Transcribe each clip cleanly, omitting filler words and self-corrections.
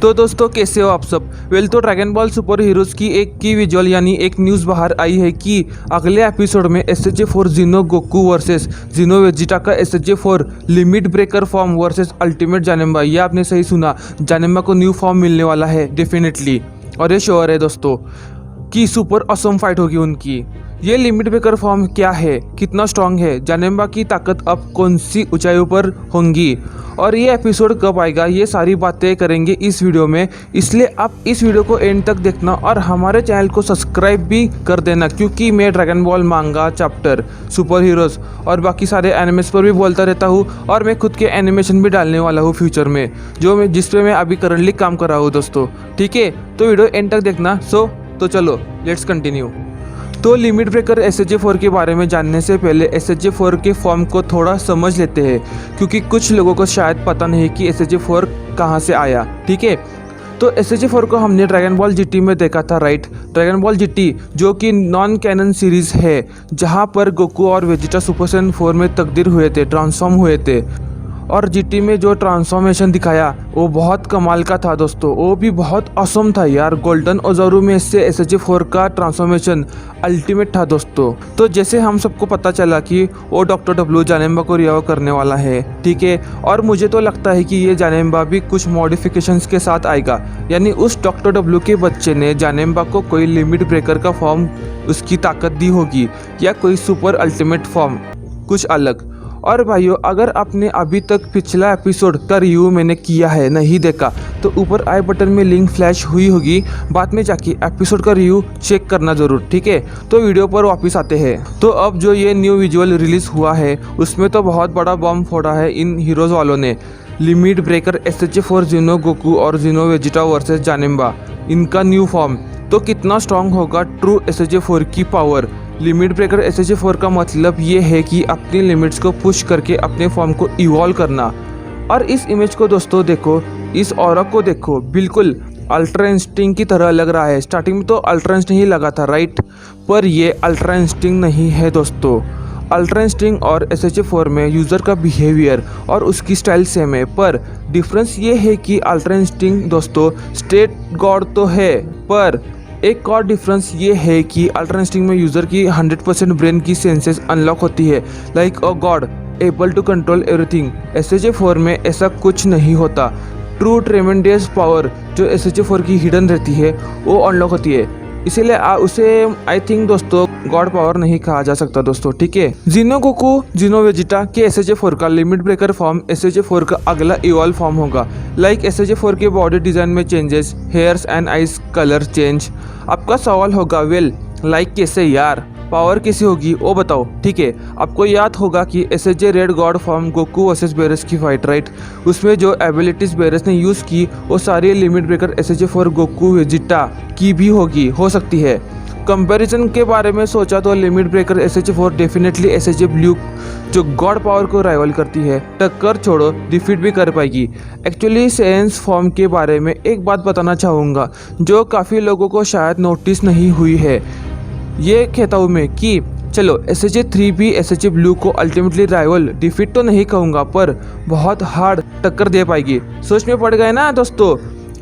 तो दोस्तों कैसे हो आप सब। तो ड्रैगन बॉल सुपर हीरोज़ की एक की विजुअल यानी एक न्यूज़ बाहर आई है कि अगले एपिसोड में SSJ4 Xeno Goku versus Xeno Vegeta का SSJ4 limit breaker form versus ultimate Janemba. ये आपने सही सुना, जानेम्बा को न्यू फॉर्म मिलने वाला है डेफिनेटली, और ये श्योर है दोस्तों कि सुपर असम फाइट होगी उनकी। ये लिमिट ब्रेकर फॉर्म क्या है, कितना स्ट्रांग है, जानेम्बा की ताकत अब कौन सी ऊंचाइयों पर होंगी और ये एपिसोड कब आएगा, ये सारी बातें करेंगे इस वीडियो में। इसलिए आप इस वीडियो को एंड तक देखना और हमारे चैनल को सब्सक्राइब भी कर देना, क्योंकि मैं ड्रैगन बॉल मांगा चैप्टर, सुपर हीरोज़ और बाकी सारे एनिमेस पर भी बोलता रहता हूँ, और मैं खुद के एनिमेशन भी डालने वाला हूँ फ्यूचर में, जिस पे मैं अभी करंटली काम कर रहा हूँ दोस्तों। ठीक है, तो वीडियो एंड तक देखना। तो चलो लेट्स कंटिन्यू। तो लिमिट ब्रेकर SSJ4 के बारे में जानने से पहले SSJ4 के फॉर्म को थोड़ा समझ लेते हैं, क्योंकि कुछ लोगों को शायद पता नहीं कि SSJ4 कहाँ से आया। ठीक है, तो SSJ4 को हमने ड्रैगन बॉल GT में देखा था, राइट। ड्रैगन बॉल GT जो कि नॉन कैनन सीरीज़ है, जहाँ पर गोकू और वेजिटा सुपर सैयन 4 में तब्दील हुए थे, ट्रांसफॉर्म हुए थे। और GT में जो ट्रांसफॉर्मेशन दिखाया वो बहुत कमाल का था दोस्तों, वो भी बहुत ऑसम था यार। गोल्डन ओजारू में से SSJ4 का ट्रांसफॉर्मेशन अल्टीमेट था दोस्तों। तो जैसे हम सबको पता चला कि वो डॉक्टर W जानेम्बा को रिवाइव करने वाला है, ठीक है, और मुझे तो लगता है कि ये जानेम्बा भी कुछ मॉडिफिकेशंस के साथ आएगा, यानी उस डॉक्टर W के बच्चे ने जानेम्बा को कोई लिमिट ब्रेकर का फॉर्म उसकी ताकत दी होगी, या कोई सुपर अल्टीमेट फॉर्म कुछ अलग। और भाइयों, अगर आपने अभी तक पिछला एपिसोड का रिव्यू मैंने किया है नहीं देखा, तो ऊपर आई बटन में लिंक फ्लैश हुई होगी, बाद में जाके एपिसोड का रिव्यू चेक करना जरूर। ठीक है, तो वीडियो पर वापस आते हैं। तो अब जो ये न्यू विजुअल रिलीज हुआ है उसमें तो बहुत बड़ा बम फोड़ा है इन हीरोज़ वालों ने। Limit breaker SSJ4 Xeno Goku और जीनो वेजिटा वर्सेस जानेम्बा, इनका न्यू फॉर्म। तो कितना स्ट्रांग होगा ट्रू SSJ4 की पावर। लिमिट ब्रेकर SSJ4 का मतलब ये है कि अपनी लिमिट्स को पुश करके अपने फॉर्म को इवॉल्व करना। और इस इमेज को दोस्तों देखो, इस ऑरा को देखो, बिल्कुल अल्ट्रा इंस्टिंक्ट की तरह लग रहा है। स्टार्टिंग में तो अल्ट्रा इंस्टिंक्ट ही लगा था, राइट, पर ये अल्ट्रा इंस्टिंक्ट नहीं है दोस्तों। अल्ट्रा इंस्टिंक्ट और SSJ4 में यूज़र का बिहेवियर और उसकी स्टाइल सेम है, पर डिफरेंस ये है कि अल्ट्रा इंस्टिंक्ट दोस्तों स्टेट गॉड तो है, पर एक और डिफरेंस ये है कि अल्ट्रा इंस्टिंक्ट में यूज़र की 100% ब्रेन की सेंसेस अनलॉक होती है, like a god able to control everything. SSJ4 में ऐसा कुछ नहीं होता। ट्रू ट्रेमेंडियस पावर जो SSJ4 की हिडन रहती है वो अनलॉक होती है, इसीलिए उसे आई थिंक दोस्तों गॉड पावर नहीं कहा जा सकता दोस्तों। ठीक है, जीनो गोकू जीनो वेजिटा के SSJ4 का लिमिट ब्रेकर फॉर्म SSJ4 का अगला इवॉल्व फॉर्म होगा। लाइक SSJ4 के बॉडी डिजाइन में changes, hairs and eyes colour change. आपका सवाल होगा वेल लाइक कैसे यार, पावर कैसी होगी वो बताओ। ठीक है, आपको याद होगा कि SSJ red god form Goku versus Beerus की फाइट, राइट, उसमें जो एबिलिटीज बेरस ने यूज़ की वो सारी limit breaker SSJ4 Goku Vegeta की भी होगी, हो सकती है। कंपैरिजन के बारे में सोचा तो limit breaker SSJ4 definitely SSJ blue जो गॉड पावर को राइवल करती है, टक्कर छोड़ो डिफीट भी कर पाएगी। एक्चुअली सेंस फॉर्म के बारे में एक बात बताना चाहूँगा जो काफ़ी लोगों को शायद नोटिस नहीं हुई है। ये कहता हूँ मैं कि चलो SSJ3 भी SSJ ब्लू को अल्टीमेटली राइवल डिफीट तो नहीं कहूँगा, पर बहुत हार्ड टक्कर दे पाएगी। सोच में पड़ गए ना दोस्तों,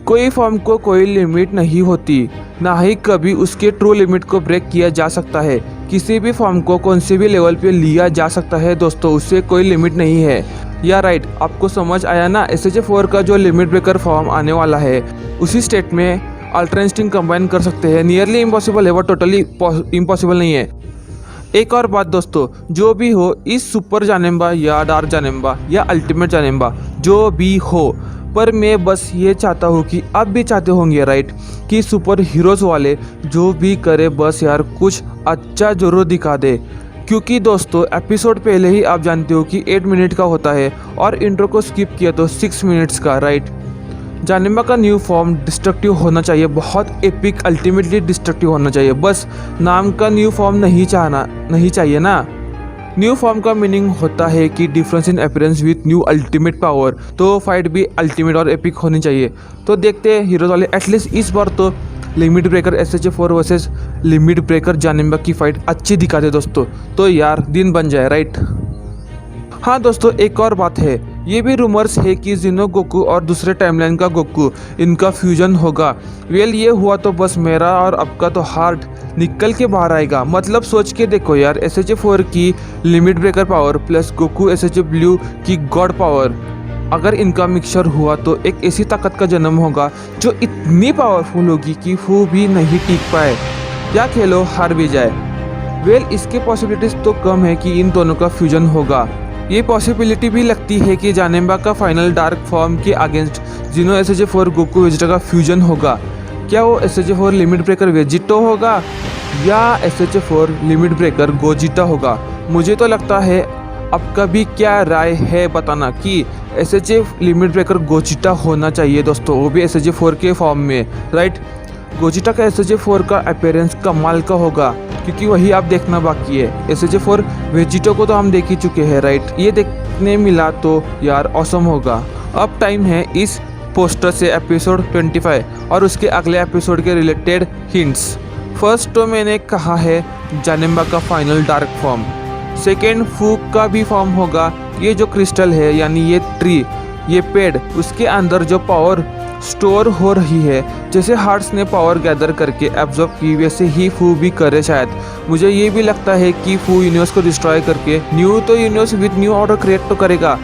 कोई फॉर्म को कोई लिमिट नहीं होती, ना ही कभी उसके ट्रू लिमिट को ब्रेक किया जा सकता है। किसी भी फॉर्म को कौन से भी लेवल पे लिया जा सकता है दोस्तों, उससे कोई लिमिट नहीं है। या राइट, आपको समझ आया ना। SSJ4 का जो लिमिट ब्रेकर फॉर्म आने वाला है उसी स्टेट में अल्ट्रा इंस्टिंक्ट कंबाइन कर सकते हैं। नियरली इम्पॉसिबल है, वो टोटली इम्पॉसिबल नहीं है। एक और बात दोस्तों, जो भी हो, इस सुपर जानेम्बा या डार्क जानेम्बा या अल्टीमेट जानेम्बा जो भी हो, पर मैं बस ये चाहता हूँ कि आप भी चाहते होंगे, राइट, कि सुपर हीरोज़ वाले जो भी करे बस यार कुछ अच्छा जरूर दिखा दे। क्योंकि दोस्तों एपिसोड पहले ही आप जानते हो कि 8 मिनट का होता है और इंट्रो को स्किप किया तो 6 मिनट्स का, राइट। जानेम्बा का न्यू फॉर्म डिस्ट्रक्टिव होना चाहिए, बहुत एपिक अल्टीमेटली डिस्ट्रक्टिव होना चाहिए। बस नाम का न्यू फॉर्म नहीं चाहिए ना। न्यू फॉर्म का मीनिंग होता है कि difference in appearance with new ultimate power, तो फाइट भी अल्टीमेट और एपिक होनी चाहिए। तो देखते हैं हीरोज वाले एटलीस्ट इस बार तो limit breaker SSJ4 versus limit breaker Janemba की फाइट अच्छी दिखा दे दोस्तों, तो यार दिन बन जाए, राइट। हाँ दोस्तों, एक और बात है ये भी रूमर्स है कि जीनो गोकू और दूसरे टाइमलाइन का गोकू इनका फ्यूजन होगा। वेल ये हुआ तो बस मेरा और आपका तो हार्ट निकल के बाहर आएगा। मतलब सोच के देखो यार, SHA4 की limit breaker power plus Goku SHA blue की गॉड पावर, अगर इनका मिक्सचर हुआ तो एक ऐसी ताकत का जन्म होगा जो इतनी पावरफुल होगी कि फू भी नहीं टिक पाए या खेलो हार भी जाए। वेल इसके पॉसिबिलिटीज तो कम है कि इन दोनों का फ्यूजन होगा। ये पॉसिबिलिटी भी लगती है कि जानेम्बा का फाइनल डार्क फॉर्म के अगेंस्ट जीनो SHA4 गोकू वेजिटा का फ्यूजन होगा। क्या वो SHA4 लिमिट ब्रेकर वेजिटो होगा या SHA4 लिमिट ब्रेकर गोजिटा होगा? मुझे तो लगता है, आपका भी क्या राय है बताना कि SHA लिमिट ब्रेकर गोजिटा होना चाहिए दोस्तों, वो भी SHA4 के फॉर्म में, राइट। गोजिटा का SHA4 का अपीयरेंस कमाल का होगा क्योंकि वही आप देखना बाकी है। SHA4 वेजिटो को तो हम देख ही चुके हैं, राइट। ये देखने मिला तो यार ऑसम होगा। अब टाइम है इस पोस्टर से एपिसोड 25 और उसके अगले एपिसोड के रिलेटेड हिंट्स। फर्स्ट तो मैंने कहा है जानेम्बा का फाइनल डार्क फॉर्म। सेकेंड फूक का भी फॉर्म होगा। ये जो क्रिस्टल है यानी ये ट्री, ये पेड़, उसके अंदर जो पावर स्टोर हो रही है, जैसे हार्ट्स ने पावर गैदर करके एब्जॉर्ब की वैसे ही फू भी करे शायद। मुझे ये भी लगता है कि फू यूनिवर्स को डिस्ट्रॉय करके न्यू तो universe with new order create तो करेगा,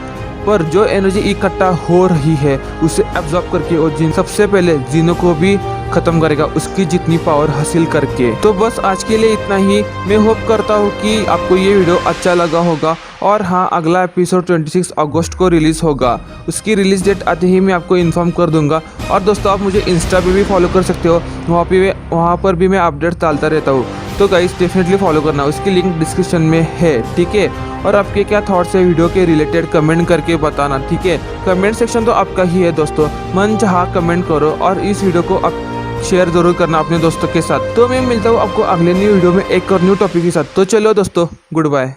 पर जो एनर्जी इकट्ठा हो रही है उसे एब्जॉर्ब करके और सबसे पहले जीनो को भी खत्म करेगा उसकी जितनी पावर हासिल करके। तो बस आज के लिए इतना ही। मैं होप करता हूँ कि आपको ये वीडियो अच्छा लगा होगा। और हाँ, अगला एपिसोड 26 अगस्त को रिलीज़ होगा। उसकी रिलीज़ डेट आते ही मैं आपको इन्फॉर्म कर दूंगा। और दोस्तों आप मुझे इंस्टा पे भी फॉलो कर सकते हो, वहाँ पर भी मैं अपडेट डालता रहता हूँ। तो गाइस डेफिनेटली फॉलो करना, उसकी लिंक डिस्क्रिप्शन में है, ठीक है। और आपके क्या थॉट्स है वीडियो के रिलेटेड कमेंट करके बताना, ठीक है। कमेंट सेक्शन तो आपका ही है दोस्तों, मन चाहा कमेंट करो और इस वीडियो को आप शेयर जरूर करना अपने दोस्तों के साथ। तो मैं मिलता हूँ आपको अगले न्यू वीडियो में एक और न्यू टॉपिक के साथ। तो चलो दोस्तों, गुड बाय।